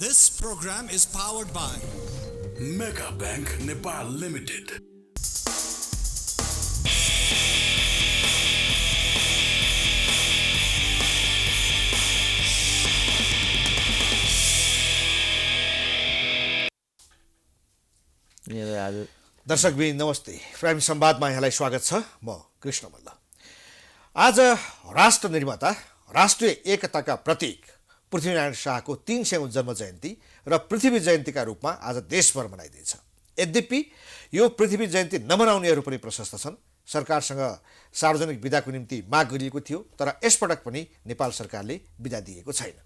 This program is powered by Mega Bank Nepal Limited. दर्शकबिन नमस्ते। Prime संवादमा यहाँलाई स्वागत छ। म कृष्ण मल्ल। आज राष्ट्र निर्माता, राष्ट्रिय एकताका प्रतीक पृथ्वीनारायण शाहको 300औं जन्म जयन्ती र पृथ्वी जयन्तीका रूपमा आज देशभर मनाइँदैछ। यद्यपि यो पृथ्वी जयन्ती नमनाउनेहरू पनि प्रशस्त छन्। सरकारसँग सार्वजनिक बिदाको निम्ति माग गरिएको थियो, तर यसपटक पनि नेपाल सरकारले बिदा दिएको छैन।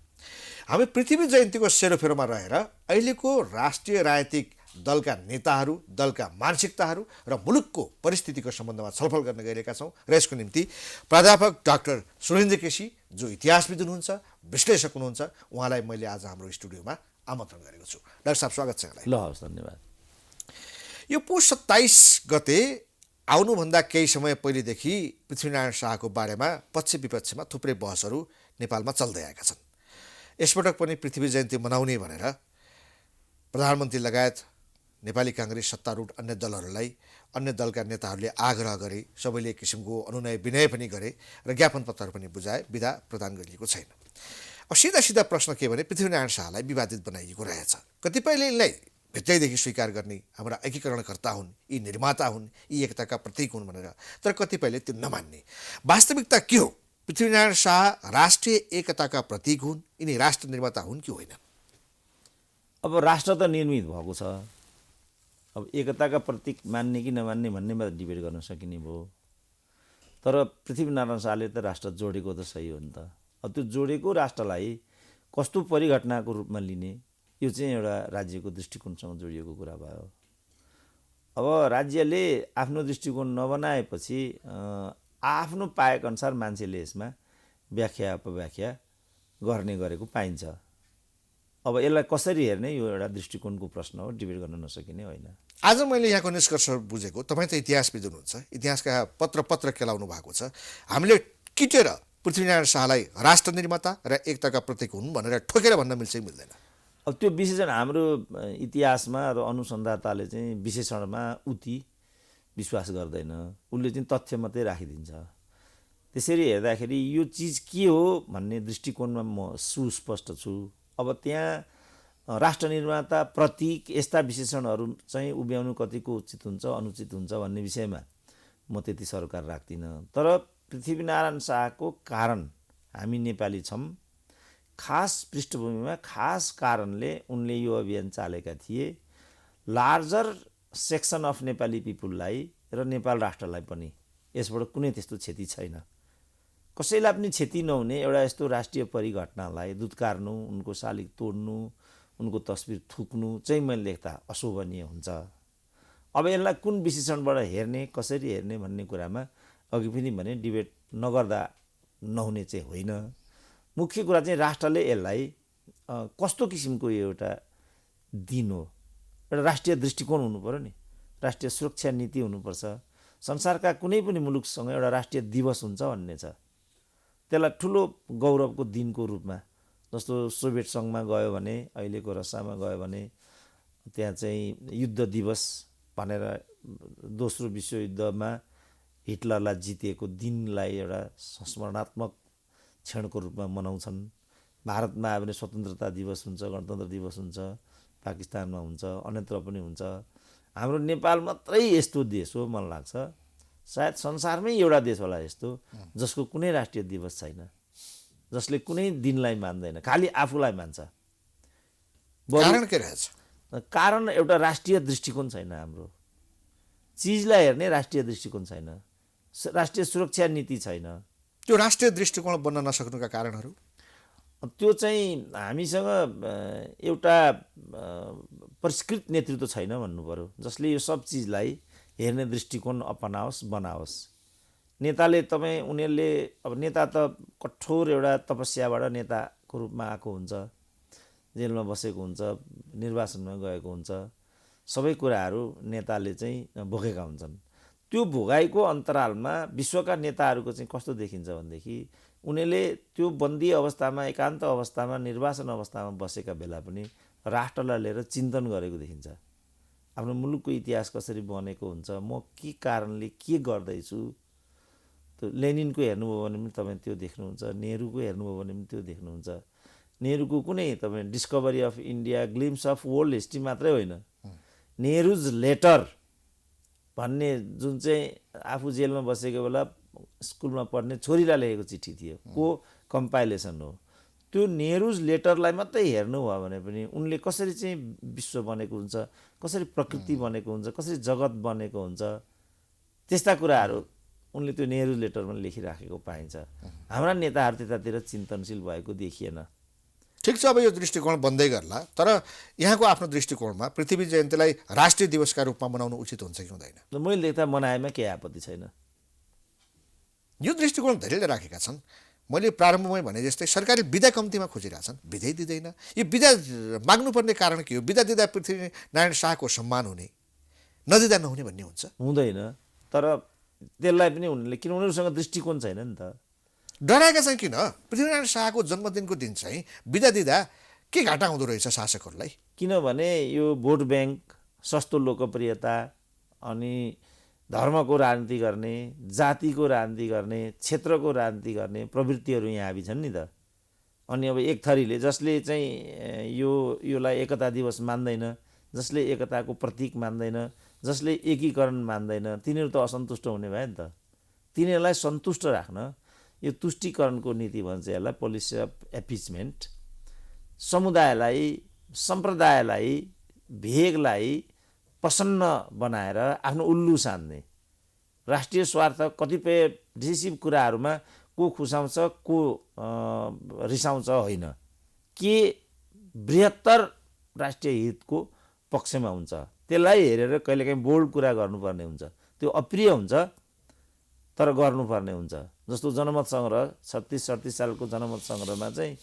हामी पृथ्वी जयन्तीको सेरोफेरोमा रहेर अहिलेको राष्ट्रिय राजनीतिक दलका नेताहरू, दलका मानसिकताहरू र मुलुकको परिस्थितिको सम्बन्धमा छलफल गर्न गइरहेका छौँ र यसको निम्ति प्राध्यापक डाक्टर सुरेन्द्र केसी, जो इतिहासविद हुनुहुन्छ, विश्लेषक हुनुहुन्छ, उहाँलाई मैले आज हाम्रो स्टुडियोमा आमन्त्रण गरेको छु। डाक्टर साहब, स्वागत छ यहाँलाई। ल, हवस्, धन्यवाद। यो पुस 27 गते आउनुभन्दा केही समय पहिलेदेखि पृथ्वीनारायण शाहको बारेमा पक्ष विपक्षमा थुप्रै बहसहरू नेपालमा चल्दै आएका छन्। यसपटक पनि पृथ्वी जयन्ती मनाउने भनेर प्रधानमन्त्री लगायत नेपाली काङ्ग्रेस सत्तारूढ अन्य दलहरूलाई, अन्य दलका नेताहरूले आग्रह गरे, सबैले एक किसिमको अनुनय विनय पनि गरे र ज्ञापन पत्रहरू पनि बुझाए, बिदा प्रदान गरिएको छैन। अब सिधा सिधा प्रश्न के भने, पृथ्वीनारायण शाहलाई विवादित बनाइएको रहेछ। कतिपयले यिनलाई भित्रैदेखि स्वीकार गर्ने, हाम्रा एकीकरणकर्ता हुन्, यी निर्माता हुन्, यी एकताका प्रतीक हुन् भनेर, तर कतिपयले त्यो नमान्ने। वास्तविकता के हो? पृथ्वीनारायण शाह राष्ट्रिय एकताका प्रतीक हुन्, यिनी राष्ट्र निर्माता हुन् कि होइन? अब राष्ट्र त निर्मित भएको छ। अब एकताका प्रतीक मान्ने कि नमान्ने भन्नेमा डिबेट गर्न सकिने भयो। तर पृथ्वीनारायण शाहले त राष्ट्र जोडेको त सही हो नि त। अब त्यो जोडेको राष्ट्रलाई कस्तो परिघटनाको रूपमा लिने, यो चाहिँ एउटा राज्यको दृष्टिकोणसँग जोडिएको कुरा भयो। अब राज्यले आफ्नो दृष्टिकोण नबनाएपछि आफ्नो पाएको अनुसार मान्छेले यसमा व्याख्या अपव्याख्या गर्ने गरेको पाइन्छ। अब यसलाई कसरी हेर्ने, यो एउटा दृष्टिकोणको प्रश्न हो, डिबेट गर्न नसकिने होइन। आज मैले यहाँको निष्कर्ष बुझेको, तपाईँ त इतिहासविद हुनुहुन्छ, इतिहासका पत्र केलाउनु भएको छ। हामीले किटेर पृथ्वीनारायण शाहलाई राष्ट्र निर्माता र एकताका प्रतीक हुन् भनेर ठोकेर भन्न मिल्छ कि मिल्दैन? अब त्यो विशेषण हाम्रो इतिहासमा र अनुसन्धाताले चाहिँ विशेषणमा उति विश्वास गर्दैन। उसले चाहिँ तथ्य मात्रै राखिदिन्छ। त्यसरी हेर्दाखेरि यो चिज के हो भन्ने दृष्टिकोणमा म सुस्पष्ट छु। अब त्यहाँ राष्ट्र निर्माता, प्रतीक, यस्ता विशेषणहरू चाहिँ उभ्याउनु कतिको उचित हुन्छ अनुचित हुन्छ भन्ने विषयमा म त्यति सरकार राख्दिनँ। तर पृथ्वीनारायण शाहको कारण हामी नेपाली छौँ, खास पृष्ठभूमिमा खास कारणले उनले यो अभियान चालेका थिए। लार्जर सेक्सन अफ नेपाली पिपुललाई र नेपाल राष्ट्रलाई पनि यसबाट कुनै त्यस्तो क्षति छैन। कसैलाई पनि क्षति नहुने एउटा यस्तो राष्ट्रिय परिघटनालाई दुत्कार्नु, उनको शालिग तोड्नु, उनको तस्बिर थुक्नु चाहिँ मैले लेख्दा अशोभनीय हुन्छ। अब यसलाई कुन विशेषणबाट हेर्ने, कसरी हेर्ने भन्ने कुरामा अघि पनि भने डिबेट नगर्दा नहुने चाहिँ होइन। मुख्य कुरा चाहिँ राष्ट्रले यसलाई कस्तो किसिमको एउटा दिन हो, एउटा राष्ट्रिय दृष्टिकोण हुनु पर्यो नि, राष्ट्रिय सुरक्षा नीति हुनुपर्छ। संसारका कुनै पनि मुलुकसँग एउटा राष्ट्रिय दिवस हुन्छ भन्ने छ। त्यसलाई ठुलो गौरवको दिनको रूपमा, जस्तो सोभियत सङ्घमा गयो भने, अहिलेको रसियामा गयो भने त्यहाँ चाहिँ युद्ध दिवस भनेर दोस्रो विश्वयुद्धमा हिटलरलाई जितेको दिनलाई एउटा संस्मरणात्मक क्षणको रूपमा मनाउँछन्। भारतमा आयो भने स्वतन्त्रता दिवस हुन्छ, गणतन्त्र दिवस हुन्छ, पाकिस्तानमा हुन्छ, अन्यत्र पनि हुन्छ। हाम्रो नेपाल मात्रै यस्तो देश हो मलाई लाग्छ, सायद संसारमै एउटा देश होला यस्तो, जसको कुनै राष्ट्रिय दिवस छैन, जसले कुनै दिनलाई मान्दैन, खालि आफूलाई मान्छ। कारण के रहेछ? कारण एउटा राष्ट्रिय दृष्टिकोण छैन। हाम्रो चिजलाई हेर्ने राष्ट्रिय दृष्टिकोण छैन, राष्ट्रिय सुरक्षा नीति छैन। त्यो राष्ट्रिय दृष्टिकोण बन्न नसक्नुका कारणहरू त्यो चाहिँ हामीसँग एउटा परिष्कृत नेतृत्व छैन भन्नु पर्यो, जसले यो सब चिजलाई हेर्ने दृष्टिकोण अपनाओस्, बनाओस्। नेताले उनीहरूले अब नेता त कठोर एउटा तपस्याबाट नेताको रूपमा आएको हुन्छ, जेलमा बसेको हुन्छ, निर्वाचनमा गएको हुन्छ, सबै कुराहरू नेताले चाहिँ भोगेका हुन्छन्। त्यो भोगाइको अन्तरालमा विश्वका नेताहरूको चाहिँ कस्तो देखिन्छ भनेदेखि उनीहरूले त्यो बन्दी अवस्थामा एकान्त अवस्थामा निर्वासन अवस्थामा बसेका बेला पनि राष्ट्रलाई लिएर चिन्तन गरेको देखिन्छ। आफ्नो मुलुकको इतिहास कसरी बनेको हुन्छ, म के कारणले के गर्दैछु, त्यो लेनिनको हेर्नुभयो भने पनि तपाईँ त्यो देख्नुहुन्छ, नेहरूको हेर्नुभयो भने पनि त्यो देख्नुहुन्छ। नेहरूको कुनै तपाईँ discovery of India, glimpse of world history मात्रै होइन, नेहरूज लेटर भन्ने जुन चाहिँ आफू जेलमा बसेको बेला स्कुलमा पढ्ने छोरीलाई लेखेको चिठी थियो, को कम्पाइलेसन हो। त्यो नेहरूज लेटरलाई मात्रै हेर्नुभयो भने पनि उनले कसरी चाहिँ विश्व बनेको हुन्छ, कसरी प्रकृति बनेको हुन्छ, कसरी जगत बनेको हुन्छ, त्यस्ता कुराहरू उनले त्यो नेहरू लेटरमा लेखिराखेको पाइन्छ। हाम्रा नेताहरू त्यतातिर चिन्तनशील भएको देखिएन। ठिक छ, अब यो दृष्टिकोण बन्दै गर्ला, तर यहाँको आफ्नो दृष्टिकोणमा पृथ्वी जयन्तीलाई राष्ट्रिय दिवसका रूपमा मनाउनु उचित हुन्छ कि हुँदैन? मैले देख्दा मनाएमा केही आपत्ति छैन। यो दृष्टिकोण धेरैले राखेका छन्। मैले प्रारम्भमै भने जस्तै सरकारले बिदा कम्तीमा खोजिरहेछन्, बिदै दिँदैन। यो बिदा माग्नुपर्ने कारण के हो? बिदा दिँदा पृथ्वीनारायण शाहको सम्मान हुने, नदिँदा नहुने भन्ने हुन्छ? हुँदैन। तर त्यसलाई पनि उनीहरूले, किन उनीहरूसँग दृष्टिकोण छैन नि त। डराएका चाहिँ किन? पृथ्वीनारायण शाहको जन्मदिनको दिन चाहिँ बिदा दिँदा के घाटा हुँदो रहेछ शासकहरूलाई? किनभने यो भोट ब्याङ्क, सस्तो लोकप्रियता, अनि धर्मको राजनीति गर्ने, जातिको राजनीति गर्ने, क्षेत्रको राजनीति गर्ने प्रवृत्तिहरू यहाँ हाबी छन् नि त। अनि अब एक थरीले जसले चाहिँ योलाई एकता दिवस मान्दैन, जसले एकताको प्रतीक मान्दैन, जसले एकीकरण मान्दैन, तिनीहरू त असन्तुष्ट हुने भयो नि त। तिनीहरूलाई सन्तुष्ट राख्न यो तुष्टिकरणको नीति भन्छ, यसलाई पोलिसी अफ एपिचमेन्ट। समुदायलाई, सम्प्रदायलाई, भेगलाई प्रसन्न बनाएर आफ्नो उल्लु सान्ने, राष्ट्रिय स्वार्थ कतिपय डिसिसिभ कुराहरूमा को खुसाउँछ, को रिसाउँछ होइन, के बृहत्तर राष्ट्रिय हितको पक्षमा हुन्छ, त्यसलाई हेरेर कहिलेकाहीँ बोल्ड कुरा गर्नुपर्ने हुन्छ। त्यो अप्रिय हुन्छ तर गर्नुपर्ने हुन्छ। जस्तो जनमत सङ्ग्रह 36-37 सालको जनमत सङ्ग्रहमा चाहिँ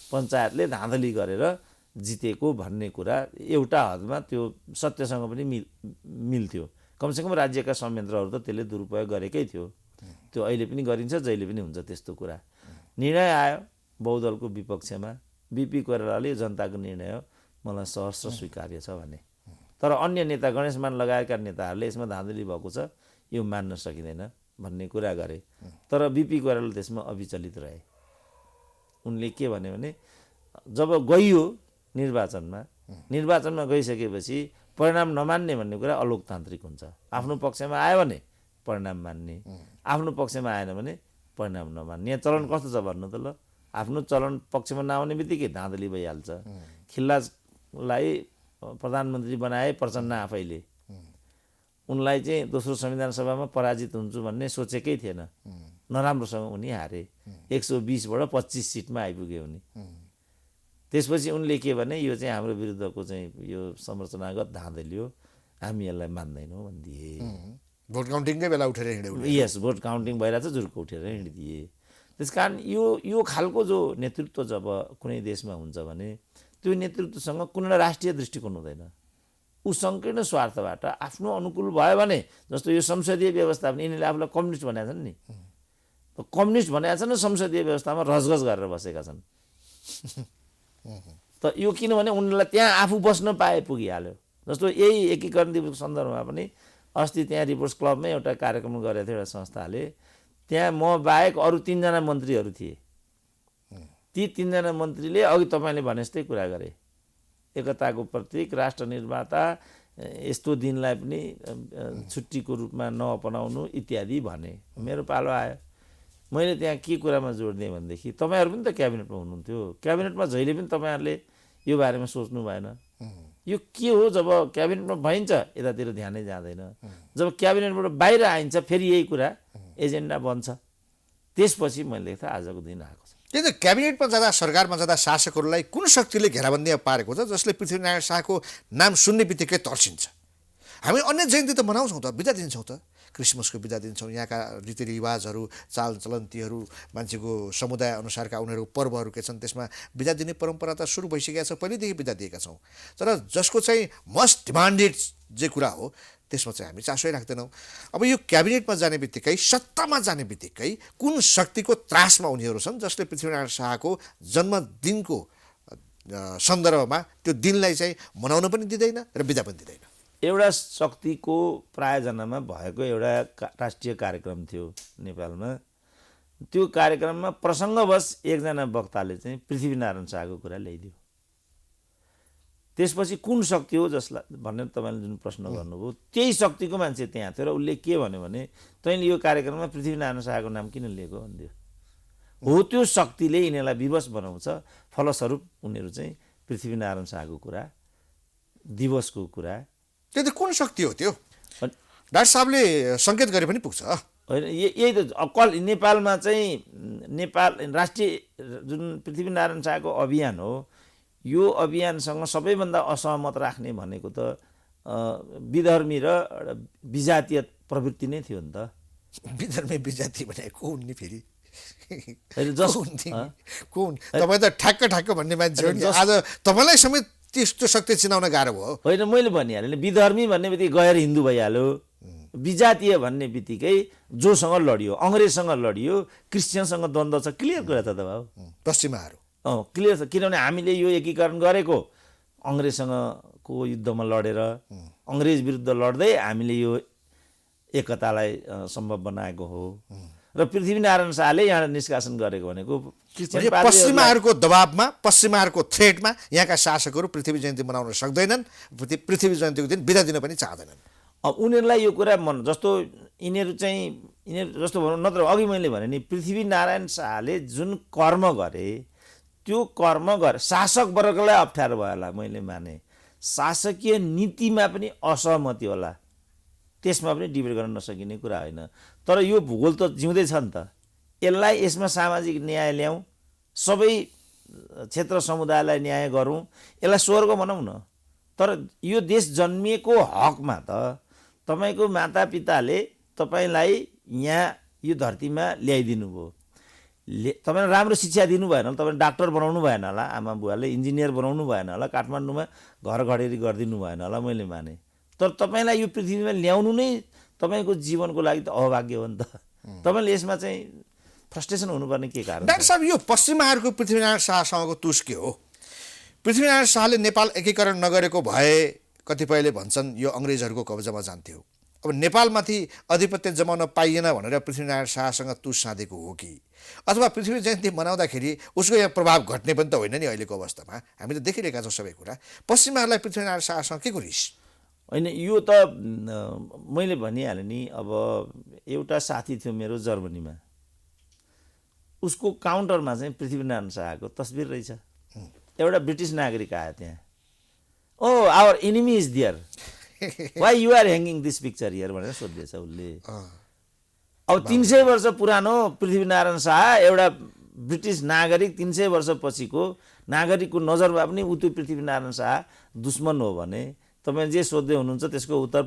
पञ्चायतले धाँधली गरेर जितेको भन्ने कुरा एउटा हदमा त्यो सत्यसँग पनि मिल्थ्यो। कमसेकम राज्यका संयन्त्रहरू त त्यसले दुरुपयोग गरेकै थियो। त्यो अहिले पनि गरिन्छ, जहिले पनि हुन्छ त्यस्तो कुरा। निर्णय आयो बहुदलको विपक्षमा, बिपी कोइरालाले जनताको निर्णय हो, मलाई सहर्ष स्वीकार्य छ भने। तर अन्य नेता, गणेशमान लगायतका नेताहरूले यसमा धाँधली भएको छ, यो मान्न सकिँदैन भन्ने कुरा गरे। तर बिपी कोइराला त्यसमा अविचलित रहे। उनले के भने जब गइयो निर्वाचनमा गइसकेपछि परिणाम नमान्ने भन्ने कुरा अलोकतान्त्रिक हुन्छ। आफ्नो पक्षमा आयो भने परिणाम मान्ने, आफ्नो पक्षमा आएन भने परिणाम नमान्ने। यहाँ चलन कस्तो छ भन्नु त ल। आफ्नो चलन पक्षमा नआउने बित्तिकै धाँधली भइहाल्छ। खिल्लाजलाई प्रधानमन्त्री बनाए प्रचण्ड आफैले। उनलाई चाहिँ दोस्रो संविधान सभामा पराजित हुन्छु भन्ने सोचेकै थिएन। नराम्रोसँग उनी हारे। 120बाट 25 सिटमा आइपुगे उनी। त्यसपछि उनले के भने यो चाहिँ हाम्रो विरुद्धको चाहिँ यो संरचनागत धाँधली हो, हामी यसलाई मान्दैनौँ भनिदिए। भोट काउन्टिङकै बेला उठेर हिँड्यो। यस, भोट काउन्टिङ भइरहेछ, जुर्को उठेर हिँडिदिए। त्यसकारण यो खालको जो नेतृत्व जब कुनै देशमा हुन्छ भने त्यो नेतृत्वसँग कुनै राष्ट्रिय दृष्टिकोण हुँदैन। ऊ सङ्कीर्ण स्वार्थबाट आफ्नो अनुकूल भयो भने, जस्तो यो संसदीय व्यवस्था पनि यिनीहरूले आफूलाई कम्युनिस्ट भनेका छन् नि, कम्युनिस्ट भनेका छन् र संसदीय व्यवस्थामा रजगज गरेर बसेका छन्। त यो किनभने उनीहरूलाई त्यहाँ आफू बस्न पाए पुगिहाल्यो। जस्तो यही एकीकरण दिवसको सन्दर्भमा पनि अस्ति त्यहाँ रिपोर्ट्स क्लबमै एउटा कार्यक्रम गरेको थियो एउटा संस्थाले। त्यहाँ म बाहेक अरू 3 जना मन्त्रीहरू थिए। ती 3 जना मन्त्रीले अघि तपाईँले भने जस्तै कुरा गरे, एकताको प्रतीक, राष्ट्र निर्माता, यस्तो दिनलाई पनि छुट्टीको रूपमा नअपनाउनु इत्यादि भने। मेरो पालो आयो। मैले त्यहाँ के कुरामा जोड दिएँ भनेदेखि, तपाईँहरू पनि त क्याबिनेटमा हुनुहुन्थ्यो, क्याबिनेटमा जहिले पनि तपाईँहरूले यो बारेमा सोच्नु भएन। यो के हो? जब क्याबिनेटमा भइन्छ यतातिर ध्यानै जाँदैन, जब क्याबिनेटबाट बाहिर आइन्छ फेरि यही कुरा एजेन्डा बन्छ। त्यसपछि मैले देख्दा आजको दिन आएको छ। त्यही त, क्याबिनेटमा जाँदा, सरकारमा जाँदा शासकहरूलाई कुन शक्तिले घेराबन्दी पारेको छ जसले पृथ्वीनारायण शाहको नाम सुन्ने बित्तिकै तर्सिन्छ? हामी अन्य जयन्ती त मनाउँछौँ त, बिदा दिन्छौँ त, क्रिसमसको बिदा दिन्छौँ, यहाँका रीतिरिवाजहरू, चालचलन्तीहरू, मान्छेको समुदाय अनुसारका उनीहरूको पर्वहरू के छन्, त्यसमा बिदा दिने परम्परा त सुरु भइसकेका छ, पहिल्यैदेखि बिदा दिएका छौँ। तर जसको चाहिँ मोस्ट डिमान्डेड जे कुरा हो त्यसमा चाहिँ हामी चासै राख्दैनौँ। अब यो क्याबिनेटमा जाने बित्तिकै, सत्तामा जाने बित्तिकै कुन शक्तिको त्रासमा उनीहरू छन् जसले पृथ्वीनारायण शाहको जन्मदिनको सन्दर्भमा त्यो दिनलाई चाहिँ मनाउन पनि दिँदैन र बिदा पनि दिँदैन। एउटा शक्तिको प्रायोजनामा भएको एउटा राष्ट्रिय कार्यक्रम थियो नेपालमा। त्यो कार्यक्रममा प्रसङ्गवश एकजना वक्ताले चाहिँ पृथ्वीनारायण शाहको कुरा ल्याइदियो। त्यसपछि कुन शक्ति हो जसलाई भनेर तपाईँले जुन प्रश्न गर्नुभयो, त्यही शक्तिको मान्छे त्यहाँ थियो र उसले के भन्यो भने तैँले यो कार्यक्रममा पृथ्वीनारायण शाहको नाम किन लिएको भन्यो। हो, त्यो शक्तिले यिनीहरूलाई विवश बनाउँछ। फलस्वरूप उनीहरू चाहिँ पृथ्वीनारायण शाहको कुरा, दिवसको कुरा, त्यो त कुन शक्ति हो त्यो? डाक्टर साहबले सङ्केत गरे पनि पुग्छ होइन। यही त नेपालमा चाहिँ नेपाल राष्ट्रिय जुन पृथ्वीनारायण शाहको अभियान हो, यो अभियानसँग सबैभन्दा असहमत राख्ने भनेको त विधर्मी र विजातीय प्रवृत्ति नै थियो नि त। विधर्मी विजाति भनेको हुन् नि फेरि कुन तपाईँ त ठ्याक्क भन्ने मान्छे हो नि। आज तपाईँलाई समेत त्यस्तो शक्ति चिनाउन गाह्रो भयो। होइन, मैले भनिहालेँ, विधर्मी भन्ने बित्तिकै गैर हिन्दू भइहाल्यो। विजातीय भन्ने बित्तिकै जोसँग लडियो, अङ्ग्रेजसँग लडियो, क्रिस्चियनसँग द्वन्द्व छ, क्लियर कुरा त बाबु। पश्चिमाहरू क्लियर छ, किनभने हामीले यो एकीकरण गरेको अङ्ग्रेजसँगको युद्धमा लडेर, अङ्ग्रेज विरुद्ध लड्दै हामीले यो एकतालाई सम्भव बनाएको हो। र पृथ्वीनारायण शाहले यहाँ निष्कासन गरेको भनेको पश्चिमाहरूको दबावमा, पश्चिमाहरूको थ्रेटमा यहाँका शासकहरू पृथ्वी जयन्ती मनाउन सक्दैनन्, पृथ्वी जयन्तीको दिन बिदा दिन पनि चाहँदैनन्। अब उनीहरूलाई यो कुरा जस्तो यिनीहरू जस्तो भनौँ, नत्र अघि मैले भने नि पृथ्वीनारायण शाहले जुन कर्म गरे त्यो कर्म गरे शासक वर्गलाई अप्ठ्यारो भयो होला, मैले माने। शासकीय नीतिमा पनि असहमति होला, त्यसमा पनि डिबेट गर्न नसकिने कुरा होइन। तर यो भूगोल त जिउँदै छ नि त, यसलाई यसमा सामाजिक न्याय ल्याउँ, सबै क्षेत्र समुदायलाई न्याय गरौँ, यसलाई स्वर्ग बनाउँ न। तर यो देश जन्मिएको हकमा त तपाईँको मातापिताले तपाईँलाई यहाँ यो धरतीमा ल्याइदिनु भयो, तपाईँलाई राम्रो शिक्षा दिनु भएन होला, तपाईँले डाक्टर बनाउनु भएन होला, आमा बुवाले इन्जिनियर बनाउनु भएन होला, काठमाडौँमा घर घडेरी गरिदिनु भएन होला, मैले माने। तर तपाईँलाई यो पृथ्वीमा ल्याउनु नै तपाईँको जीवनको लागि त अभाग्य हो नि त। तपाईँले यसमा चाहिँ फ्रस्ट्रेसन हुनुपर्ने के कारण? डाक्टर साहब, यो पश्चिमाहरूको पृथ्वीनारायण शाहसँगको तुस के हो? पृथ्वीनारायण शाहले नेपाल एकीकरण नगरेको भए कतिपयले भन्छन् यो अङ्ग्रेजहरूको कब्जामा जान्थ्यो। अब नेपालमाथि आधिपत्य जमाउन पाइएन भनेर पृथ्वीनारायण शाहसँग तुस साधेको हो कि, अथवा पृथ्वी जयन्ती मनाउँदाखेरि उसको यहाँ प्रभाव घट्ने पनि त होइन नि? अहिलेको अवस्थामा हामी त देखिरहेका छौँ सबै कुरा। पश्चिमाहरूलाई पृथ्वीनारायण शाहसँग के को रिस? होइन, यो त मैले भनिहालेँ नि। अब एउटा साथी थियो मेरो जर्मनीमा, उसको काउन्टरमा चाहिँ पृथ्वीनारायण शाहको तस्बिर रहेछ। एउटा ब्रिटिस नागरिक आयो त्यहाँ, oh our enemy is there, why you are hanging this picture here भनेर सोध्दैछ उसले। अब 300 वर्ष पुरानो पृथ्वीनारायण शाह एउटा ब्रिटिस नागरिक, 300 वर्षपछिको नागरिकको नजरमा पनि ऊ त्यो पृथ्वीनारायण शाह दुश्मन हो भने तपाईँ जे सोध्दै हुनुहुन्छ त्यसको उत्तर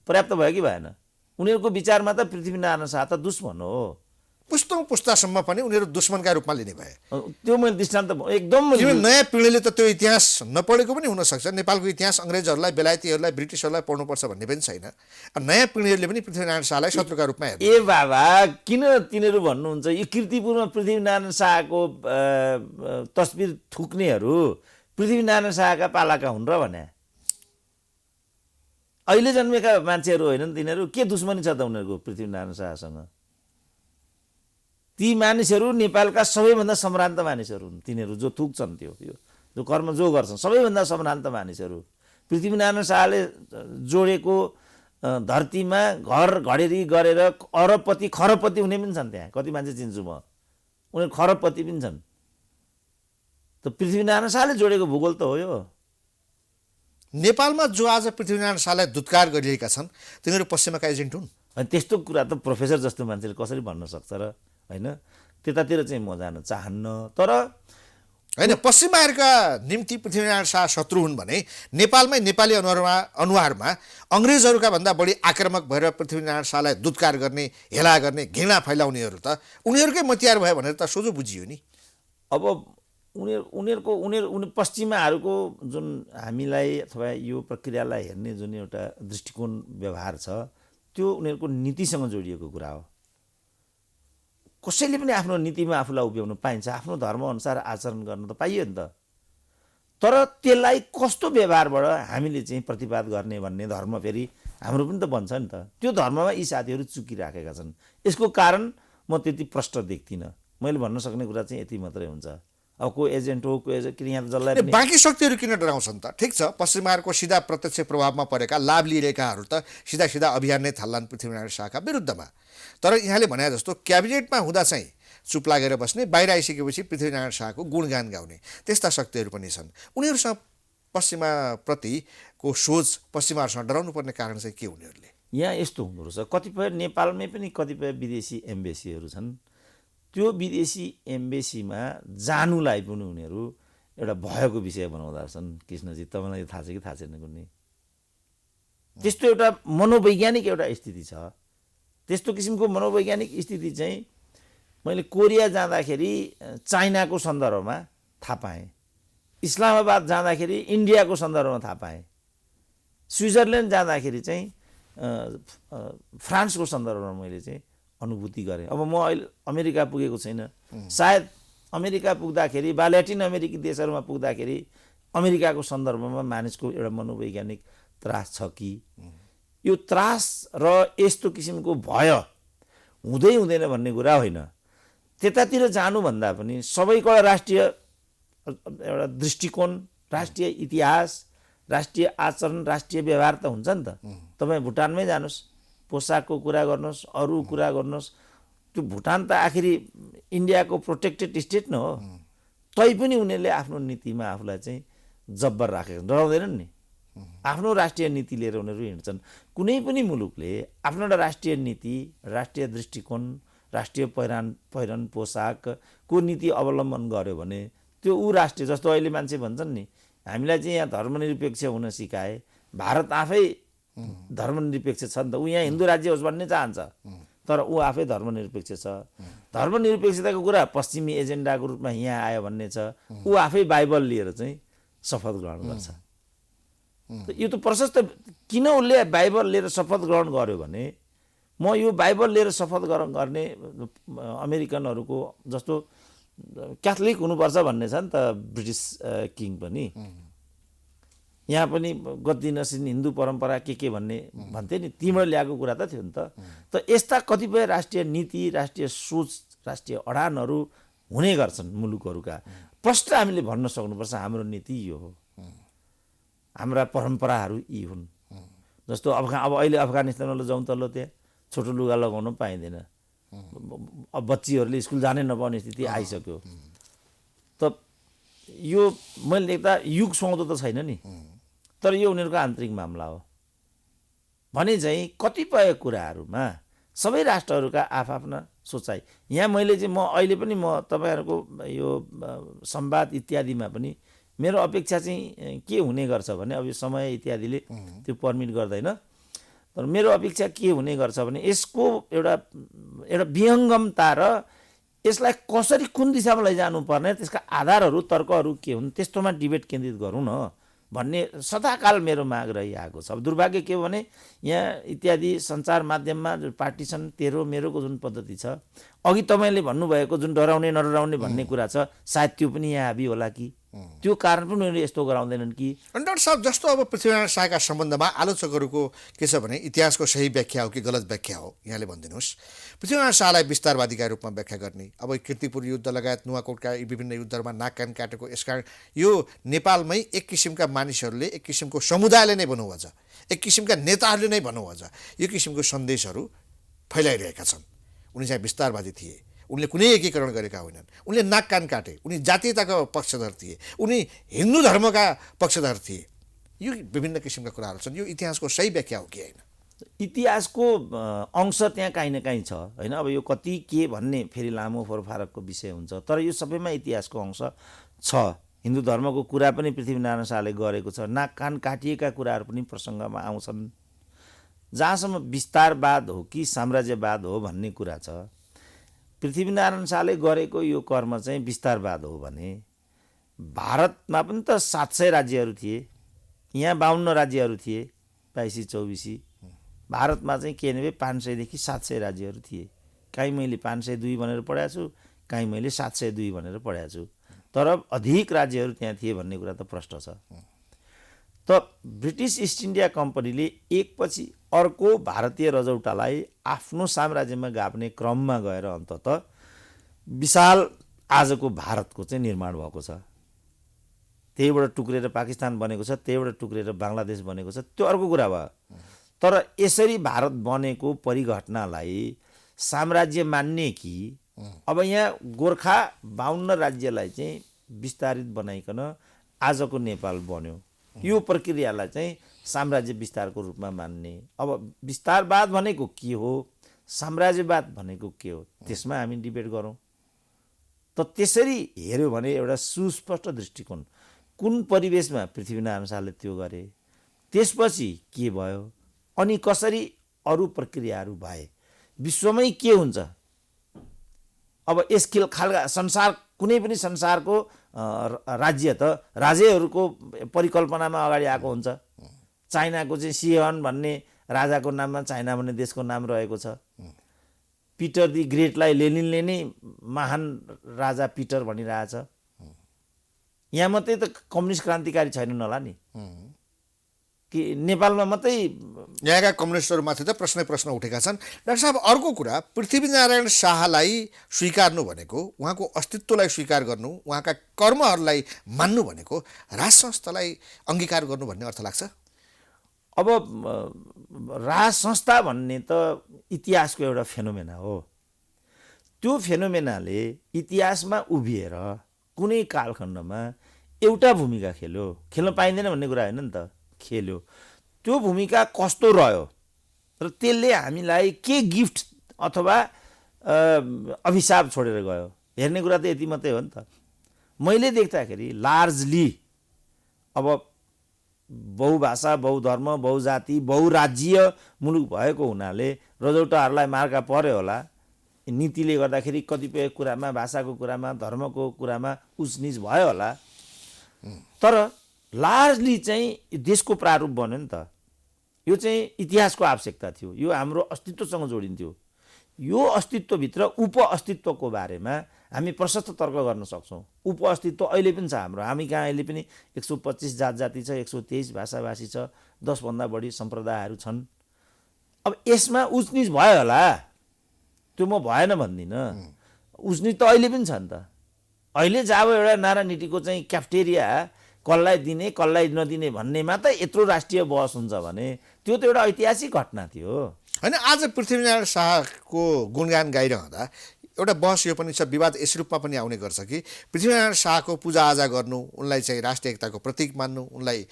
पर्याप्त भयो कि भएन? उनीहरूको विचारमा त पृथ्वीनारायण शाह त दुश्मन हो। पुस्तासम्म पनि उनीहरू दुश्मनका रूपमा लिने भए। त्यो मैले दृष्टान्त एकदम नयाँ पिँढीले त त्यो इतिहास नपढेको पनि हुनसक्छ। नेपालको इतिहास अङ्ग्रेजहरूलाई, बेलायतीहरूलाई, ब्रिटिसहरूलाई पढ्नुपर्छ भन्ने पनि छैन। नयाँ पिँढीहरूले पनि पृथ्वीनारायण शाहलाई शत्रुका रूपमा हेर्छ। ए बाबा, किन तिनीहरू भन्नुहुन्छ यो कीर्तिपुरमा पृथ्वीनारायण शाहको तस्बिर थुक्नेहरू पृथ्वीनारायण शाहका पालाका हुन् र भने? अहिले जन्मेका मान्छेहरू होइनन् तिनीहरू? के दुश्मनी छ त उनीहरूको पृथ्वीनारायण शाहसँग? ती मानिसहरू नेपालका सबैभन्दा सम्भ्रान्त मानिसहरू हुन्। तिनीहरू जो थुक्छन्, त्यो यो जो कर्म जो गर्छन्, सबैभन्दा सम्भ्रान्त मानिसहरू। पृथ्वीनारायण शाहले जोडेको धरतीमा घर घडेरी गरेर अरबपति खरबपति हुने पनि छन्। त्यहाँ कति मान्छे चिन्छु म, उनीहरू खरबपति पनि छन्। त पृथ्वीनारायण शाहले जोडेको भूगोल त हो यो। नेपालमा जो आज पृथ्वीनारायण शाहलाई दुत्कार गरिरहेका छन् तिनीहरू पश्चिमका एजेन्ट हुन्। त्यस्तो कुरा त प्रोफेसर जस्तो मान्छेले कसरी भन्न सक्छ र? होइन, त्यतातिर चाहिँ म जान चाहन्न। तर होइन पश्चिमाहरूका निम्ति पृथ्वीनारायण शाह शत्रु हुन् भने नेपालमै नेपाली अनुहारमा अङ्ग्रेजहरूका भन्दा बढी आक्रामक भएर पृथ्वीनारायण शाहलाई दुत्कार गर्ने हेला गर्ने घृणा फैलाउनेहरू त उनीहरूकै मतियार भयो भनेर त सोझो बुझियो नि। अब उनीहरू पश्चिमाहरूको जुन हामीलाई अथवा यो प्रक्रियालाई हेर्ने जुन एउटा दृष्टिकोण व्यवहार छ त्यो उनीहरूको नीतिसँग जोडिएको कुरा हो। कसैले पनि आफ्नो नीतिमा आफूलाई उभ्याउन पाइन्छ, आफ्नो धर्मअनुसार आचरण गर्न त पाइयो नि त। तर त्यसलाई कस्तो व्यवहारबाट हामीले चाहिँ प्रतिवाद गर्ने भन्ने धर्म फेरि हाम्रो पनि त बन्छ नि त। त्यो धर्ममा यी साथीहरू चुकिराखेका छन्। यसको कारण म त्यति प्रष्ट देख्दिनँ। मैले भन्न सक्ने कुरा चाहिँ यति मात्रै हुन्छ। अब को एजेन्ट हो को एजेन्ट, किन यहाँ त जसलाई पनि बाँकी शक्तिहरू किन डराउँछन् त? ठिक छ, पश्चिमाहरूको सिधा प्रत्यक्ष प्रभावमा परेका लाभ लिइरहेकाहरू त सिधा अभियान नै थाल्लान् पृथ्वीनारायण शाहका विरुद्धमा। तर यहाँले भने जस्तो क्याबिनेटमा हुँदा चाहिँ चुप लागेर बस्ने, बाहिर आइसकेपछि पृथ्वीनारायण शाहको गुणगान गाउने त्यस्ता शक्तिहरू पनि छन्। उनीहरूसँग पश्चिमाप्रतिको सोच, पश्चिमाहरूसँग डराउनु पर्ने कारण चाहिँ के उनीहरूले? यहाँ यस्तो हुँदो रहेछ, कतिपय नेपालमै पनि कतिपय विदेशी एम्बेसीहरू छन्। त्यो विदेशी एम्बेसीमा जानुलाई पनि उनीहरू एउटा भयको विषय बनाउँदा छन्। कृष्णजी, तपाईँलाई थाहा छ कि थाहा छैन कुनै त्यस्तो एउटा मनोवैज्ञानिक एउटा स्थिति छ। त्यस्तो किसिमको मनोवैज्ञानिक स्थिति चाहिँ मैले कोरिया जाँदाखेरि चाइनाको सन्दर्भमा थाहा पाएँ, इस्लामाबाद जाँदाखेरि इन्डियाको सन्दर्भमा थाहा पाएँ, स्विजरल्यान्ड जाँदाखेरि चाहिँ फ्रान्सको सन्दर्भमा मैले चाहिँ अनुभूति गरेँ। अब म अहिले अमेरिका पुगेको छैन, सायद अमेरिका पुग्दाखेरि वा ल्याटिन अमेरिकी देशहरूमा पुग्दाखेरि अमेरिकाको सन्दर्भमा मानिसको एउटा मनोवैज्ञानिक त्रास छ कि यो त्रास र यस्तो किसिमको भय हुँदै हुँदैन भन्ने कुरा होइन। त्यतातिर जानुभन्दा पनि सबैको राष्ट्रिय एउटा दृष्टिकोण, राष्ट्रिय इतिहास, राष्ट्रिय आचरण, राष्ट्रिय व्यवहार त हुन्छ नि त। तपाईँ भुटानमै जानुहोस्, पोसाकको कुरा गर्नुहोस्, अरू कुरा गर्नुहोस्, त्यो भुटान त आखिरी इन्डियाको प्रोटेक्टेड स्टेट न हो। तैपनि उनीहरूले आफ्नो नीतिमा आफूलाई चाहिँ जब्बर राखेका छन्, डराउँदैनन् नि। आफ्नो राष्ट्रिय नीति लिएर उनीहरू हिँड्छन्। कुनै पनि मुलुकले आफ्नो एउटा राष्ट्रिय नीति, राष्ट्रिय दृष्टिकोण, राष्ट्रिय पहिरन पोसाकको नीति अवलम्बन गर्यो भने त्यो ऊ राष्ट्रिय, जस्तो अहिले मान्छे भन्छन् नि हामीलाई चाहिँ यहाँ धर्मनिरपेक्ष हुन सिकाए, भारत आफै धर्मनिरपेक्ष छ नि त, ऊ यहाँ हिन्दू राज्य होस् भन्ने चाहन्छ तर ऊ आफै धर्मनिरपेक्ष छ। धर्मनिरपेक्षताको कुरा पश्चिमी एजेन्डाको रूपमा यहाँ आयो भन्ने छ। ऊ आफै बाइबल लिएर चाहिँ शपथ ग्रहण गर्छ। यो त प्रशस्त किन उसले बाइबल लिएर शपथ ग्रहण गर्यो भने म यो बाइबल लिएर शपथ ग्रहण गर्ने अमेरिकनहरूको जस्तो क्याथोलिक हुनुपर्छ भन्ने छ नि त ब्रिटिस किङ पनि। यहाँ पनि गद्दी नसिन हिन्दू परम्परा के भन्ने भन्थे नि, तिम्रो ल्याएको कुरा त थियो नि त। त यस्ता कतिपय राष्ट्रिय नीति, राष्ट्रिय सोच, राष्ट्रिय अडानहरू हुने गर्छन् मुलुकहरूका। प्रष्ट हामीले भन्न सक्नुपर्छ हाम्रो नीति यो हो, हाम्रा परम्पराहरू यी हुन्। जस्तो अब अहिले अफगानिस्तानमा जाउँ त, त्यहाँ छोटो लुगा लगाउन पाइँदैन, अब बच्चीहरूले स्कुल जानै नपाउने स्थिति आइसक्यो। त यो मैले देख्दा युग सुहाउँदो त छैन नि, तर यो उनीहरूको आन्तरिक मामला हो भने चाहिँ कतिपय कुराहरूमा सबै राष्ट्रहरूका आफ्ना सोचाइ। यहाँ मैले चाहिँ म अहिले पनि म तपाईँहरूको यो संवाद इत्यादिमा पनि मेरो अपेक्षा चाहिँ के हुने गर्छ भने, अब यो समय इत्यादिले त्यो पर्मिट गर्दैन, तर मेरो अपेक्षा के हुने गर्छ भने यसको एउटा विहङ्गमता र यसलाई कसरी कुन दिशामा लैजानुपर्ने, त्यसका आधारहरू, तर्कहरू के हुन्, त्यस्तोमा डिबेट केन्द्रित गरौँ न भन्ने सदाकाल मेरो माग रहिआएको छ। अब दुर्भाग्य के हो भने यहाँ इत्यादि सञ्चार माध्यममा पार्टिसन तेरो मेरोको जुन पद्धति छ, अघि तपाईँले भन्नुभएको जुन डराउने नडराउने भन्ने कुरा छ, सायद त्यो पनि यहाँ हाबी होला कि त्यो कारण पनि उनीहरूले यस्तो गराउँदैनन् कि। अनि डाक्टर साहब, जस्तो अब पृथ्वीनारायण शाहका सम्बन्धमा आलोचकहरूको के छ भने इतिहासको सही व्याख्या हो कि गलत व्याख्या हो, यहाँले भनिदिनुहोस्। पृथ्वीनारायण शाहलाई विस्तारवादीका रूपमा व्याख्या गर्ने, अब कीर्तिपुर युद्ध लगायत नुवाकोटका विभिन्न युद्धहरूमा नाक कान काटेको, यसकारण यो नेपालमै एक किसिमका मानिसहरूले, एक किसिमको समुदायले नै भनौँ अझ, एक किसिमका नेताहरूले नै भनौँ अझ, यो किसिमको सन्देशहरू फैलाइरहेका छन्। उनी चाहिँ विस्तारवादी थिए, उनले कुनै एकीकरण गरेका होइनन्, उनले नाक कान काटे, उनी जातीयताका पक्षधर थिए, उनी हिन्दू धर्मका पक्षधर थिए। यो विभिन्न किसिमका कुराहरू छन्। यो इतिहासको सही व्याख्या हो कि होइन? इतिहासको अंश त्यहाँ काहीँ न काहीँ छ होइन। अब यो कति के भन्ने फेरि लामो फोरफारकको विषय हुन्छ, तर यो सबैमा इतिहासको अंश छ। हिन्दू धर्मको कुरा पनि पृथ्वीनारायण शाहले गरेको छ। नाक कान काटिएका कुराहरू पनि प्रसङ्गमा आउँछन्। जहाँसम्म विस्तारवाद हो कि साम्राज्यवाद हो भन्ने कुरा छ, पृथ्वीनारायण शाहले गरेको यो कर्म चाहिँ विस्तारवाद हो भने भारतमा पनि त 700 राज्यहरू थिए, यहाँ 52 राज्यहरू थिए, 22-24। भारतमा चाहिँ के भने 500 देखि 700 राज्यहरू थिए। काहीँ मैले 502 भनेर पढाएको छु, काहीँ मैले 702 भनेर पढाएको छु, तर अधिक राज्यहरू त्यहाँ थिए भन्ने कुरा त प्रष्ट छ। त ब्रिटिस इस्ट इन्डिया कम्पनीले एकपछि अर्को भारतीय रजौटालाई आफ्नो साम्राज्यमा गाप्ने क्रममा गएर अन्ततः विशाल आजको भारतको चाहिँ निर्माण भएको छ। त्यहीबाट टुक्रेर पाकिस्तान बनेको छ, त्यहीबाट टुक्रेर बङ्गलादेश बनेको छ, त्यो अर्को कुरा भयो। तर यसरी भारत बनेको परिघटनालाई साम्राज्य मान्ने कि अब यहाँ गोर्खा 52 राज्यलाई चाहिँ विस्तारित बनाइकन आजको नेपाल बन्यो, यो प्रक्रियालाई चाहिँ साम्राज्य विस्तारको रूपमा मान्ने। अब विस्तारवाद भनेको के हो, साम्राज्यवाद भनेको के हो, त्यसमा हामी डिबेट गरौँ। त त्यसरी हेऱ्यो भने एउटा सुस्पष्ट दृष्टिकोण, कुन परिवेशमा पृथ्वीनारायण शाहले त्यो गरे, त्यसपछि के भयो, अनि कसरी अरू प्रक्रियाहरू भए, विश्वमै के हुन्छ। अब यस खालका संसार, कुनै पनि संसारको राज्य त राजेहरूको परिकल्पनामा अगाडि आएको हुन्छ। चाइनाको चाहिँ सिहन भन्ने राजाको नाममा चाइना भन्ने देशको नाम रहेको छ। पिटर दि ग्रेटलाई लेनिनले नै महान राजा पिटर भनिरहेछ। यहाँ मात्रै त कम्युनिस्ट क्रान्तिकारी छैनन् होला नि, कि नेपालमा मात्रै यहाँका कम्युनिस्टहरूमाथि त प्रश्न उठेका छन्। डाक्टर साहब, अर्को कुरा, पृथ्वीनारायण शाहलाई स्वीकार्नु भनेको, उहाँको अस्तित्वलाई स्वीकार गर्नु, उहाँका कर्महरूलाई मान्नु भनेको राज संस्थालाई अङ्गीकार गर्नु भन्ने अर्थ लाग्छ। अब राज संस्था भन्ने त इतिहासको एउटा फेनोमेना हो। त्यो फेनोमेनाले इतिहासमा उभिएर कुनै कालखण्डमा एउटा भूमिका खेल्यो, खेल्न पाइँदैन भन्ने कुरा होइन नि त, खेल्यो। त्यो भूमिका कस्तो रह्यो र त्यसले हामीलाई के गिफ्ट अथवा अभिशाप छोडेर गयो हेर्ने कुरा त यति मात्रै हो नि त। मैले देख्दाखेरि लार्जली अब बहुभाषा, बहुधर्म, बहुजाति, बहुराज्य मुलुक भएको हुनाले रजौटाहरूलाई मार्का पर्यो होला। नीतिले गर्दाखेरि कतिपय कुरामा, भाषाको कुरामा, धर्मको कुरामा उचनिच भयो होला, तर लार्जली चाहिँ देशको प्रारूप बन्यो नि त। यो चाहिँ इतिहासको आवश्यकता थियो, यो हाम्रो अस्तित्वसँग जोडिन्थ्यो। यो अस्तित्वभित्र उप अस्तित्वको बारेमा हामी प्रशस्त तर्क गर्न सक्छौँ। उप अस्तित्व अहिले पनि छ हाम्रो, हामी कहाँ अहिले पनि 125 जाति छ, 123 भाषाभाषी छ, 10 भन्दा बढी सम्प्रदायहरू छन्। अब यसमा उचनिच भयो होला, त्यो म भएन भन्दिनँ, उचनिच त अहिले पनि छ नि त। अहिले जब एउटा नारानीतिको चाहिँ क्याफ्टेरिया कसलाई दिने कसलाई नदिने भन्नेमा त यत्रो राष्ट्रिय बहस हुन्छ भने त्यो त एउटा ऐतिहासिक घटना थियो होइन। आज पृथ्वीनारायण शाहको गुणगान गाइरहँदा एउटा बहस यो पनि छ, विवाद यस रूपमा पनि आउने गर्छ कि पृथ्वीनारायण शाहको पूजाआजा गर्नु, उनलाई चाहिँ राष्ट्रिय एकताको प्रतीक मान्नु, उनलाई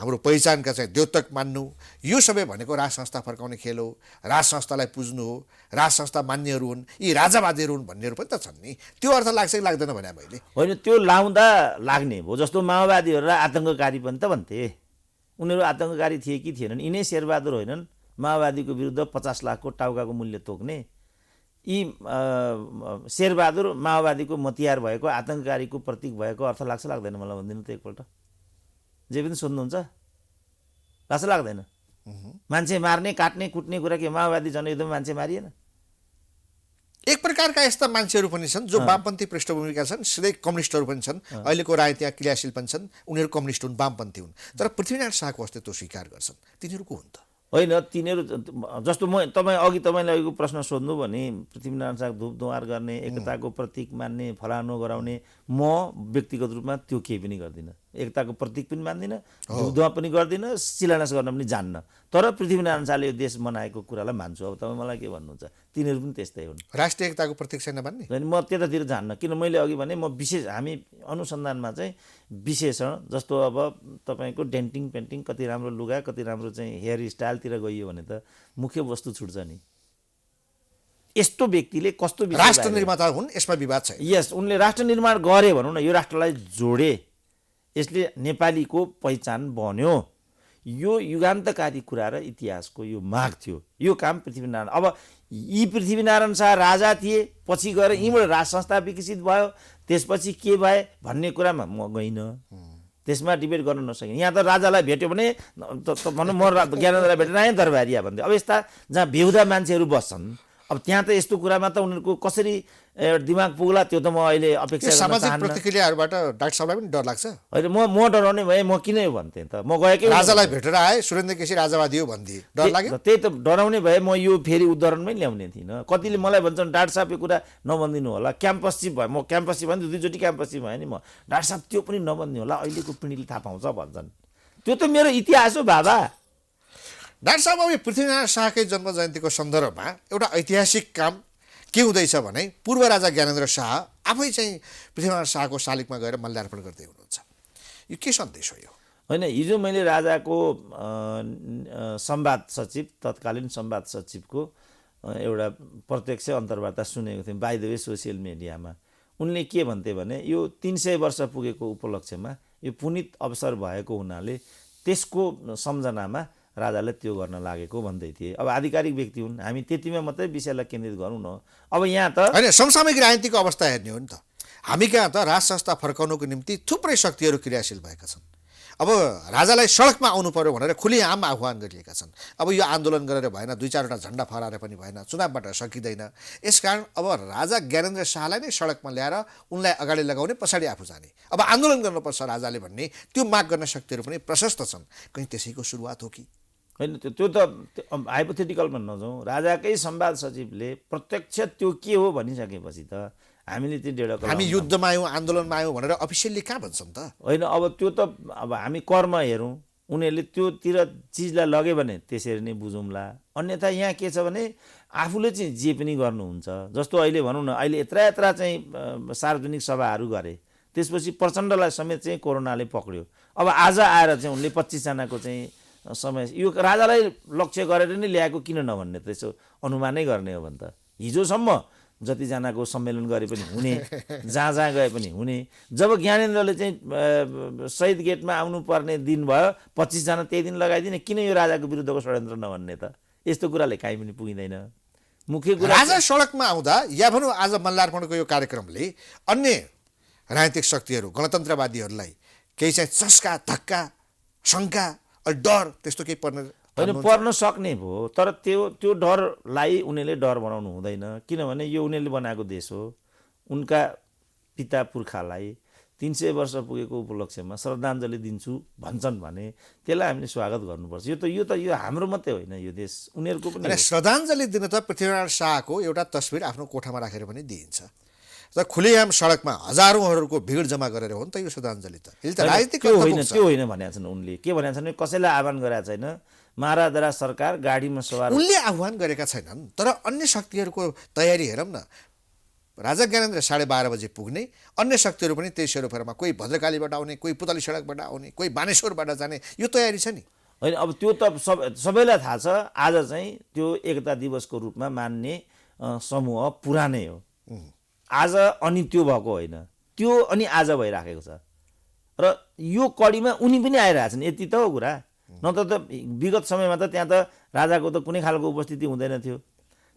हाम्रो पहिचानका चाहिँ द्योतक मान्नु, यो सबै भनेको राज संस्था फर्काउने खेल हो, राज संस्थालाई पुज्नु हो, राज संस्था मान्नेहरू हुन्, यी राजावादीहरू हुन् भन्नेहरू पनि त छन् नि। त्यो अर्थ लाग्छ कि लाग्दैन भने मैले होइन, त्यो लाउँदा लाग्ने हो। जस्तो माओवादीहरूलाई आतङ्ककारी पनि त भन्थे, उनीहरू आतङ्ककारी थिए कि थिएनन्? यिनै शेरबहादुर होइनन् माओवादीको विरुद्ध 50 लाखको टाउकाको मूल्य तोक्ने? यी शेरबहादुर माओवादीको मतियार भएको, आतङ्ककारीको प्रतीक भएको अर्थ लाग्छ लाग्दैन? मलाई भनिदिनु त एकपल्ट, जे पनि सोध्नुहुन्छ, लाग्छ लाग्दैन? मान्छे मार्ने, काट्ने, कुट्ने कुरा के माओवादी जनयुद्धमा मान्छे मारिएन? एक प्रकारका यस्ता मान्छेहरू पनि छन् जो वामपन्थी पृष्ठभूमिका छन्, सिधै कम्युनिस्टहरू पनि छन्, अहिलेको राय त्यहाँ क्रियाशील पनि छन्, उनीहरू कम्युनिस्ट हुन्, वामपन्थी हुन्, तर पृथ्वीनारायण शाहको अस्तित्व स्वीकार गर्छन्। तिनीहरू को हुन् त? होइन, तिनीहरू जस्तो तपाईँले अघिको प्रश्न सोध्नु भने पृथ्वीनारायण शाह धुपधुवार गर्ने, एकताको प्रतीक मान्ने, फलानु गराउने, म व्यक्तिगत रूपमा त्यो केही पनि गर्दिनँ। एकताको प्रतीक पनि मान्दिनँ, धुपधुवा पनि गर्दिनँ, शिलान्यास गर्न पनि जान्न। तर पृथ्वीनारायण शाहले यो देश बनाएको कुरालाई मान्छु। अब तपाईँ मलाई के भन्नुहुन्छ? तिनीहरू पनि त्यस्तै हुन्। राष्ट्रिय एकताको प्रतीक छैन भन्ने? म त्यतातिर जान्न, किन मैले अघि भने म विशेष, हामी अनुसन्धानमा चाहिँ विशेषण, जस्तो अब तपाईँको डेन्टिङ पेन्टिङ, कति राम्रो लुगा, कति राम्रो चाहिँ हेयर स्टाइलतिर गइयो भने त मुख्य वस्तु छुट्छ नि। यस्तो व्यक्तिले कस्तो विषय राष्ट्र बाहिर- निर्माता हुन्, यसमा विवाद छैन। यस, उनले राष्ट्र निर्माण गरे भनौँ न, यो राष्ट्रलाई जोडे, यसले नेपालीको पहिचान बन्यो। यो युगान्तकारी कुरा र इतिहासको यो माग थियो। यो काम पृथ्वीनारायण, अब यी पृथ्वीनारायण शाह राजा थिए, पछि गएर यहीँबाट राज संस्था विकसित भयो, त्यसपछि के भए भन्ने कुरामा म गइनँ, त्यसमा डिबेट गर्न नसकिने। यहाँ त राजालाई भेट्यो भने भनौँ म ज्ञानेन्द्रलाई भेटेर आएँ दरबारिया भन्दै, अब यस्ता जहाँ बेहुदा मान्छेहरू बस्छन्, अब त्यहाँ त यस्तो कुरामा त उनीहरूको कसरी दिमाग पुग्ला त्यो त म अहिले यो अपेक्षा गर्न सामाजिक चाहन्न। प्रतिक्रियाहरूबाट डाक्टर साहबलाई पनि डर लाग्छ। होइन, म डराउने भए म किन यो भन्थेँ त, म गएकै राजालाई भेटेर आए, सुरेन्द्र केसी राजावादी हो भनिदिए, डर लाग्यो। त्यही त, डराउने भए म यो फेरि उदाहरणमै ल्याउने थिइनँ। कतिले मलाई भन्छन् डाक्टर साहब यो कुरा नभनिदिनु होला, क्याम्पस चिफ भयो, म क्याम्पस चिफ भने दुईचोटि क्याम्पस चिफ भयो नि म, डाक्टर साहब त्यो पनि नभनिदिनु होला, अहिलेको पिँढीले थाहा पाउँछ भन्छन्। त्यो त मेरो इतिहास हो बाबा। डाक्टर साहब, अब यो पृथ्वीनारायण शाहकै जन्म जयन्तीको सन्दर्भमा एउटा ऐतिहासिक काम के हुँदैछ भने पूर्व राजा ज्ञानेन्द्र शाह आफै चाहिँ पृथ्वीनारायण शाहको शालिगमा गएर माल्यार्पण गर्दै हुनुहुन्छ। यो के सन्देश हो यो? होइन, हिजो मैले राजाको संवाद सचिव, तत्कालीन संवाद सचिवको एउटा प्रत्यक्ष अन्तर्वार्ता सुनेको थिएँ बाइ द वे सोसियल मिडियामा। उनले के भन्थे भने यो 300 वर्ष पुगेको उपलक्ष्यमा यो पुनित अवसर भएको हुनाले त्यसको सम्झनामा राजाले त्यो गर्न लागेको भन्दै थिए। अब आधिकारिक व्यक्ति हुन्, हामी त्यतिमा मात्रै विषयलाई केन्द्रित गरौँ न। अब यहाँ त होइन, समसामयिक राजनीतिको अवस्था हेर्ने हो नि त। हामी कहाँ त राज संस्था फर्काउनुको निम्ति थुप्रै शक्तिहरू क्रियाशील भएका छन्। अब राजालाई सडकमा आउनु पर्यो भनेर खुलेआम आह्वान गरिएका छन्। अब यो आन्दोलन गरेर भएन, 2-4वटा झन्डा फहराएर पनि भएन, चुनावबाट सकिँदैन। यसकारण अब राजा ज्ञानेन्द्र शाहलाई नै सडकमा ल्याएर उनलाई अगाडि लगाउने, पछाडि आफू जाने, अब आन्दोलन गर्नुपर्छ राजाले भन्ने त्यो माग गर्ने शक्तिहरू पनि प्रशस्त छन्। कहीँ त्यसैको सुरुवात हो कि? होइन, त्यो त हाइपोथेटिकलमा नजाउँ। राजाकै संवाद सचिवले प्रत्यक्ष त्यो के हो भनिसकेपछि त हामीले त्यो डेढ हामी युद्धमा आयौँ, आन्दोलनमा आयौँ भनेर अफिसियल्ली कहाँ भन्छन् त? होइन, अब त्यो त अब हामी कर्म हेरौँ, उनीहरूले त्योतिर चिजलाई लग्यो भने त्यसरी नै बुझौँला। अन्यथा यहाँ के छ भने आफूले चाहिँ जे पनि गर्नुहुन्छ। जस्तो अहिले भनौँ न, अहिले यत्रा चाहिँ सार्वजनिक सभाहरू गरे, त्यसपछि प्रचण्डलाई समेत चाहिँ कोरोनाले पक्रियो। अब आज आएर चाहिँ उनले 25 जनाको चाहिँ समय, यो राजालाई लक्ष्य गरेर नै ल्याएको किन नभन्ने त, यसो अनुमानै गर्ने हो भने त हिजोसम्म जतिजनाको सम्मेलन गरे पनि हुने, जहाँ गए पनि हुने। जब ज्ञानेन्द्रले चाहिँ शहीद गेटमा आउनुपर्ने दिन भयो, 25 जना त्यही दिन लगाइदिने, किन यो राजाको विरुद्धको षड्यन्त्र नभन्ने त? यस्तो कुराले काहीँ पनि पुगिँदैन। मुख्य कुरा राजा सडकमा आउँदा या भनौँ आज मल्लार्पणको यो कार्यक्रमले अन्य राजनीतिक शक्तिहरू, गणतन्त्रवादीहरूलाई केही चाहिँ चस्का, धक्का, शङ्का, डर त्यस्तो केही पर्ने होइन, पर्न सक्ने भयो। तर त्यो डरलाई उनीहरूले डर बनाउनु हुँदैन, किनभने यो उनीहरूले बनाएको देश हो। उनका पिता पुर्खालाई 300 वर्ष पुगेको उपलक्ष्यमा श्रद्धाञ्जली दिन्छु भन्छन् भने त्यसलाई हामीले स्वागत गर्नुपर्छ। यो हाम्रो मात्रै होइन, यो देश उनीहरूको पनि। श्रद्धाञ्जली दिन त पृथ्वीनारायण शाहको एउटा तस्बिर आफ्नो कोठामा राखेर पनि दिइन्छ। र खुलेआम सडकमा हजारौँहरूको भिड जम्मा गरेर हो नि त यो श्रद्धाञ्जली त। त्यो होइन भनेका छन् उनले। के भनेका छन्, कसैलाई आह्वान गरेका छैन, महाराजा सरकार गाडीमा सवार। उनले आह्वान गरेका छैनन्, तर अन्य शक्तिहरूको तयारी हेरौँ न। राजा ज्ञानेन्द्र 12:30 बजे पुग्ने, अन्य शक्तिहरू पनि त्यही सेरोफेरोमा, कोही भद्रकालीबाट आउने, कोही पुतली सडकबाट आउने, कोही बानेश्वरबाट जाने, यो तयारी छ नि। होइन, अब त्यो त सबैलाई थाहा छ। आज चाहिँ त्यो एकता दिवसको रूपमा मान्ने समूह पुरानै हो। आज अनि त्यो भएको होइन, त्यो अनि आज भइराखेको छ। र यो कडीमा उनी पनि आइरहेछन्, यति त हो कुरा। नत्र त विगत समयमा त त्यहाँ त राजाको त कुनै खालको उपस्थिति हुँदैन थियो।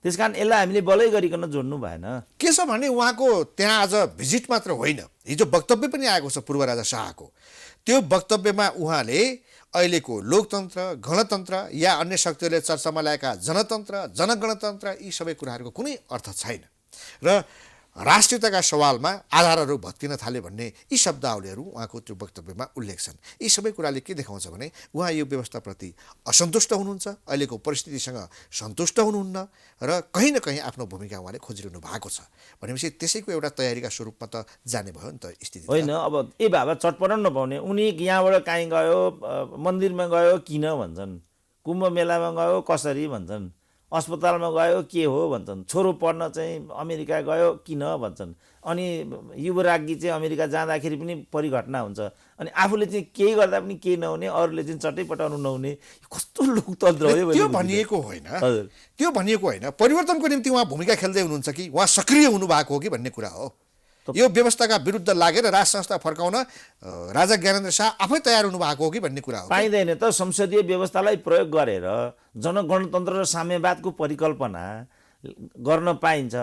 त्यस कारण यसलाई हामीले बलै गरिकन जोड्नु भएन। के छ भने उहाँको त्यहाँ आज भिजिट मात्र होइन, हिजो वक्तव्य पनि आएको छ पूर्व राजा शाहको। त्यो वक्तव्यमा उहाँले अहिलेको लोकतन्त्र, गणतन्त्र या अन्य शक्तिहरूले चर्चामा ल्याएका जनतन्त्र, जनगणतन्त्र यी सबै कुराहरूको कुनै अर्थ छैन र राष्ट्रियताका सवालमा आधारहरू भत्किन थाले भन्ने यी शब्दावलीहरू उहाँको त्यो वक्तव्यमा उल्लेख छन्। यी सबै कुराले के देखाउँछ भने उहाँ यो व्यवस्थाप्रति असन्तुष्ट हुनुहुन्छ, अहिलेको परिस्थितिसँग सन्तुष्ट हुनुहुन्न र कहीँ न कहीँ आफ्नो भूमिका उहाँले खोजिरहनु भएको छ। भनेपछि त्यसैको एउटा तयारीका स्वरूपमा त जाने भयो नि त स्थिति। होइन, अब बाबा चटपटन नपाउने, उनी यहाँबाट काहीँ गयो, मन्दिरमा गयो किन भन्छन्, कुम्भ मेलामा गयो कसरी भन्छन्, अस्पतालमा गयो के हो भन्छन्, छोरो पढ्न चाहिँ अमेरिका गयो किन भन्छन्, अनि युवराज्ञी चाहिँ अमेरिका जाँदाखेरि पनि परिघटना हुन्छ, अनि आफूले चाहिँ केही गर्दा पनि केही नहुने, अरूले चाहिँ चट्टै पटाउनु नहुने, कस्तो लोकतन्त्र हो त्यो भनिएको होइन, त्यो भनिएको होइन। परिवर्तनको निम्ति उहाँ भूमिका खेल्दै हुनुहुन्छ कि उहाँ सक्रिय हुनुभएको हो कि भन्ने कुरा हो। यो व्यवस्थाका विरुद्ध लागेर राज संस्था फर्काउन राजा ज्ञानेन्द्र शाह आफै तयार हुनुभएको हो कि भन्ने कुरा हो। पाइँदैन त। संसदीय व्यवस्थालाई प्रयोग गरेर जनगणतन्त्र र साम्यवादको परिकल्पना गर्न पाइन्छ।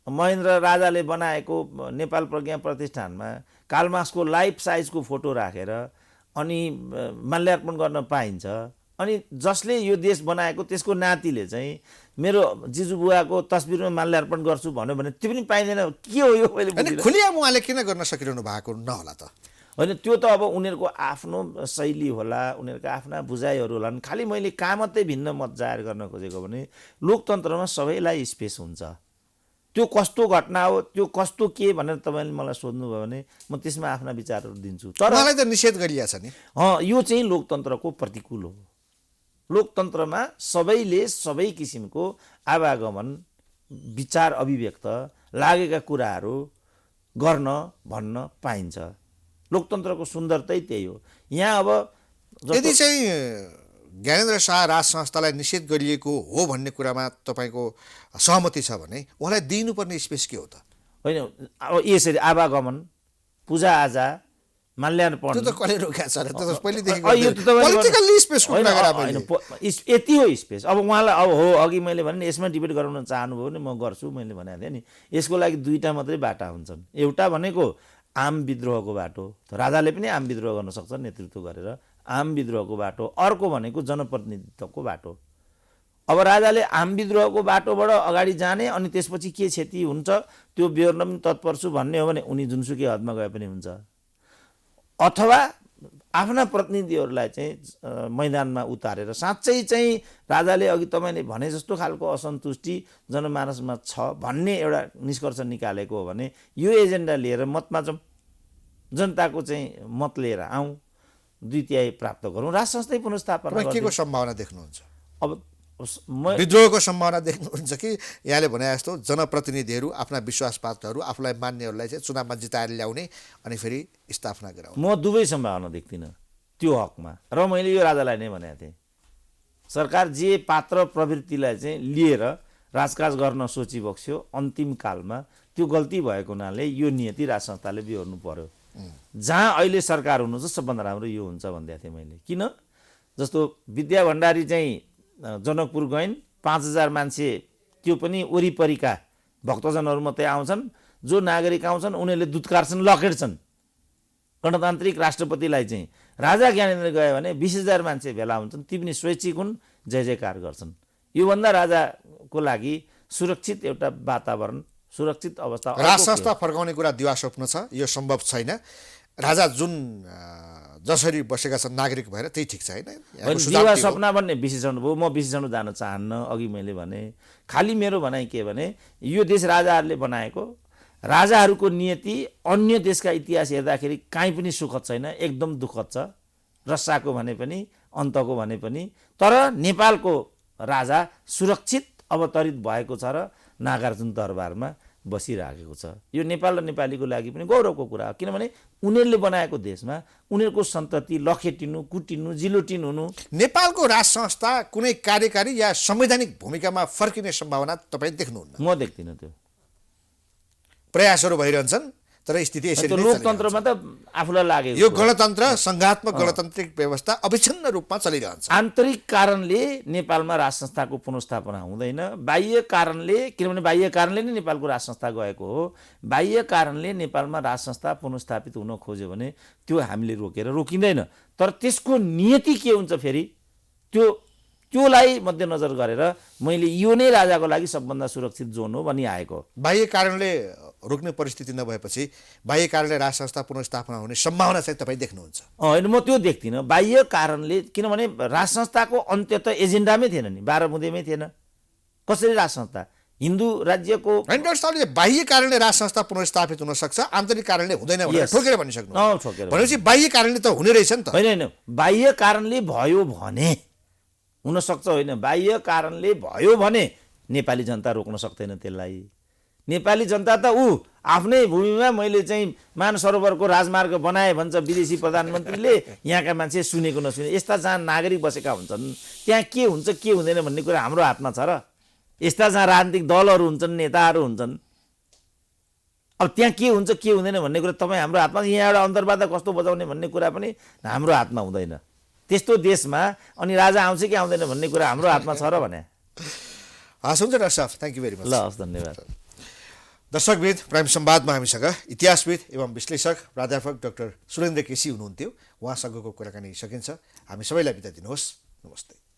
महेन्द्र राजाले बनाएको नेपाल प्रज्ञा प्रतिष्ठानमा कार्लमार्क्सको लाइफ साइजको फोटो राखेर अनि माल्यार्पण गर्न पाइन्छ। अनि जसले यो देश बनाएको त्यसको नातिले चाहिँ मेरो जिजुबुवाको तस्बिरमा माल्यार्पण गर्छु भन्यो भने त्यो पनि पाइँदैन। के हो यो? अनि खुलियाम उहाँले किन गर्न सकिरहनु भएको नहोला त? होइन, त्यो त अब उनीहरूको आफ्नो शैली होला, उनीहरूको आफ्ना बुझाइहरू होलान्। खालि मैले कहाँ मात्रै भिन्न मत जाहेर गर्न खोजेको भने लोकतन्त्रमा सबैलाई स्पेस हुन्छ। त्यो कस्तो घटना हो, त्यो कस्तो के भनेर तपाईँले मलाई सोध्नुभयो भने म त्यसमा आफ्ना विचारहरू दिन्छु। तर मलाई त निषेध गरिएको छ नि। यो चाहिँ लोकतन्त्रको प्रतिकूल हो। लोकतन्त्रमा सबैले सबै किसिमको आवागमन, विचार अभिव्यक्त, लागेका कुराहरू गर्न भन्न पाइन्छ। लोकतन्त्रको सुन्दरतै त्यही हो। यहाँ अब यदि चाहिँ ज्ञानेन्द्र शाह राज संस्थालाई निषेध गरिएको हो भन्ने कुरामा तपाईँको सहमति छ भने उहाँलाई दिनुपर्ने स्पेस के हो त? होइन, अब यसरी आवागमन, पूजाआजा, माल्यार्पण, त्यो त कसले रोकेको छ र? त्यो त पहिलेदेखि पोलिटिकल्ली स्पेस को कुरा गरे मैले। यति हो स्पेस। अब उहाँलाई अब हो अघि मैले भने यसमा डिबेट गराउन चाहनुभयो भने म गर्छु, मैले भनेको थिएँ नि। यसको लागि दुईटा मात्रै बाटा हुन्छन्। एउटा भनेको आम विद्रोहको बाटो, राजाले पनि आम विद्रोह गर्न सक्छ नेतृत्व गरेर, आम विद्रोहको बाटो। अर्को भनेको जनप्रतिनिधित्वको बाटो। अब राजाले आम विद्रोहको बाटोबाट अगाडि जाने अनि त्यसपछि के क्षति हुन्छ त्यो बेहोर्न पनि तत्पर छु भन्ने हो भने उनी जुनसुकै हदमा गए पनि हुन्छ। अथवा आफ्ना प्रतिनिधिहरूलाई चाहिँ मैदानमा उतारेर साँच्चै चाहिँ राजाले अघि तपाईँले भने जस्तो खालको असन्तुष्टि जनमानसमा छ भन्ने एउटा निष्कर्ष निकालेको हो भने यो एजेन्डा लिएर मतमा जाउँ, जनताको चाहिँ मत लिएर आउँ, 2/3 प्राप्त गरौँ, राज संस्थै पुनर्स्थापना। के को सम्भावना देख्नुहुन्छ? अब विद्रोहको सम्भावना देख्नुहुन्छ कि यहाँले भने जस्तो जनप्रतिनिधिहरू आफ्ना विश्वासपात्रहरू आफूलाई मान्नेहरूलाई चाहिँ चुनावमा जिताएर ल्याउने अनि फेरि स्थापना गराउने? म दुवै सम्भावना देख्दिनँ त्यो हकमा। र मैले यो राजालाई नै भनेको थिएँ, सरकार जे पात्र प्रवृत्तिलाई चाहिँ लिएर राजकाज गर्न सोचिबक्स्यो अन्तिम कालमा त्यो गल्ती भएको हुनाले यो नियति राज संस्थाले बिहोर्नु पर्यो। जहाँ अहिले सरकार हुनु छ सबभन्दा राम्रो यो हुन्छ भनिदिएको थिएँ मैले। किन? जस्तो विद्या भण्डारी चाहिँ जनकपुर गइन्, 5000 मान्छे, त्यो पनि वरिपरिका भक्तजनहरू मात्रै आउँछन्। जो नागरिक आउँछन् उनीहरूले दुत्कार्छन्, लखेट्छन् गणतान्त्रिक राष्ट्रपतिलाई चाहिँ। राजा ज्ञानेन्द्र गयो भने 20,000 मान्छे भेला हुन्छन्, ती पनि स्वैच्छिक हुन्, जय जयकार गर्छन्। योभन्दा राजाको लागि सुरक्षित एउटा वातावरण, सुरक्षित अवस्था। राज संस्था फर्काउने कुरा दिवा स्वप्न छ, यो सम्भव छैन। राजा जुन जसरी बसेका छन् नागरिक भएर त्यही ठिक छ होइन? दिवा सपना भन्ने विशेषण भयो। म विशेषण जान चाहन्न। अघि मैले भने खालि मेरो भनाइ के भने यो देश राजाहरूले बनाएको, राजाहरूको नियति अन्य देशका इतिहास हेर्दाखेरि काहीँ पनि सुखद छैन, एकदम दुःखद छ। रसाको भने पनि अन्तको भने पनि। तर नेपालको राजा सुरक्षित अवतरित भएको छ र नागार्जुन दरबारमा बसिराखेको छ। यो नेपाल र नेपालीको लागि पनि गौरवको कुरा हो। किनभने उनीहरूले बनाएको देशमा उनीहरूको सन्तति लखेटिनु, कुटिनु, जिलोटिन हुनु। नेपालको राज संस्था कुनै कार्यकारी या संवैधानिक भूमिकामा फर्किने सम्भावना तपाईँ देख्नुहुन्न? म देख्दिनँ। त्यो प्रयासहरू भइरहन्छन् तर स्थिति यसरी नै लोकतन्त्रमा त आफूलाई लागेको यो गणतन्त्र, संघात्मक गणतान्त्रिक व्यवस्था अविच्छिन्न रूपमा चलिरहन्छ। आन्तरिक कारणले नेपालमा राज संस्थाको पुनर्स्थापना हुँदैन, बाह्य कारणले। किनभने बाह्य कारणले नै नेपालको राज संस्था गएको हो। बाह्य कारणले नेपालमा राज संस्था पुनर्स्थापित हुन खोज्यो भने त्यो हामीले रोकिँदैन। तर त्यसको नियति के हुन्छ फेरि त्योलाई मध्यनजर गरेर मैले यो नै राजाको लागि सबभन्दा सुरक्षित जोन हो भनी आएको। बाह्य कारणले रोक्ने परिस्थिति नभएपछि बाह्य कारणले राज संस्था पुनर्स्थापना हुने सम्भावना चाहिँ तपाईँ देख्नुहुन्छ? होइन, म त्यो देख्दिनँ। बाह्य कारणले, किनभने राज संस्थाको अन्त्य त एजेन्डामै थिएन नि, 12 बुँदेमै थिएन। कसरी राज संस्था हिन्दू राज्यको बाह्य कारणले राज संस्था पुनर्स्थापित हुन सक्छ, आन्तरिक कारणले हुँदैन भनेर ठोकेर भनिसक्नु? ठोकेर भनेपछि बाह्य कारणले त हुने रहेछ नि त। होइन, बाह्य कारणले भयो भने हुनसक्छ होइन, बाह्य कारणले भयो भने नेपाली जनता रोक्न सक्दैन त्यसलाई। नेपाली जनता त आफ्नै भूमिमा मैले चाहिँ मानसरोवरको राजमार्ग बनाएँ भन्छ विदेशी प्रधानमन्त्रीले, यहाँका मान्छे सुनेको नसुने। यस्ता जहाँ नागरिक बसेका हुन्छन् त्यहाँ के हुन्छ के हुँदैन भन्ने कुरा हाम्रो हातमा छ र? यस्ता जहाँ राजनीतिक दलहरू हुन्छन्, नेताहरू हुन्छन्, अब त्यहाँ के हुन्छ के हुँदैन भन्ने कुरा तपाईँ हाम्रो हातमा। यहाँ एउटा अन्तर्वार्ता कस्तो बजाउने भन्ने कुरा पनि हाम्रो हातमा हुँदैन। त्यस्तो देशमा अनि राजा आउँछ कि आउँदैन भन्ने कुरा हाम्रो हातमा छ र भने। हस्, हुन्छ डाक्टर साहब, थ्याङ्क यू भेरी मच। ल हस्, धन्यवाद। दर्शकविद, प्राइम संवादमा हामीसँग इतिहासविद एवं विश्लेषक प्राध्यापक डाक्टर सुरेन्द्र केसी हुनुहुन्थ्यो। उहाँसँगको कुराकानी सकिन्छ। हामी सबैलाई बिदा दिनुहोस्। नमस्ते।